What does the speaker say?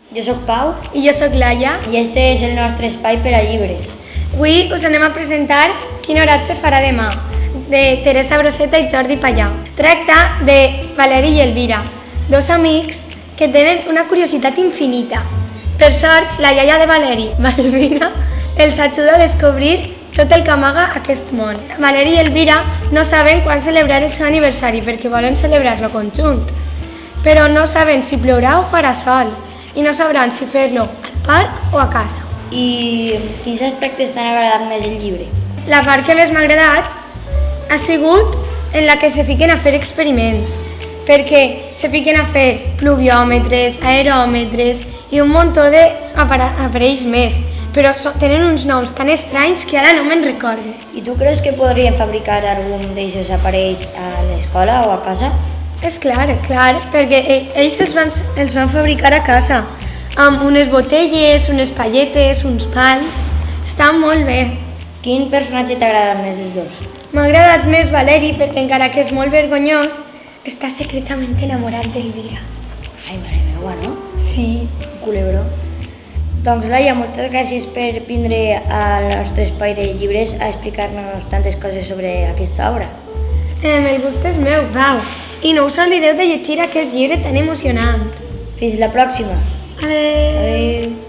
Jo sóc Pau I jo sóc Laia. i este és el nostre espai per a llibres. Avui us anem a presentar Quin oratge farà demà, de Teresa Broseta i Jordi Pallà. Tracta de Valeri i Elvira, dos amics que tenen una curiositat infinita. Per sort, la iaia de Valeri, Malvina, els ajuda a descobrir tot el que amaga aquest món. Valeri i Elvira no saben quan celebrar el seu aniversari perquè volen celebrar-lo conjunt, però no saben si plourà o farà sol i no sabran si fer-lo al parc o a casa. I quins aspectes t'han agradat més del llibre? La part que més m'ha agradat ha sigut en la que se fiquen a fer experiments, perquè se fiquen a fer pluviòmetres, aeròmetres i un munt d'aparells més, però tenen uns noms tan estranys que ara no me'n recorde. I tu creus que podrien fabricar algun d'aquests aparells a l'escola o a casa? És clar, perquè ells els van fabricar a casa, amb unes botelles, unes palletes, uns pals. Estan molt bé. Quin personatge t'ha agradat més dels dos? M'ha agradat més Valeri perquè encara que és molt vergonyós, està secretament enamorat d'Elvira. Ai, mare meva, no? Sí. Culebró. Doncs Laia, moltes gràcies per vindre al nostre espai de llibres a explicar-nos tantes coses sobre aquesta obra. El gust és meu, Pau. I no us oblideu de llegir aquest llibre tan emocionant. Fins la pròxima. Adéu. Adéu.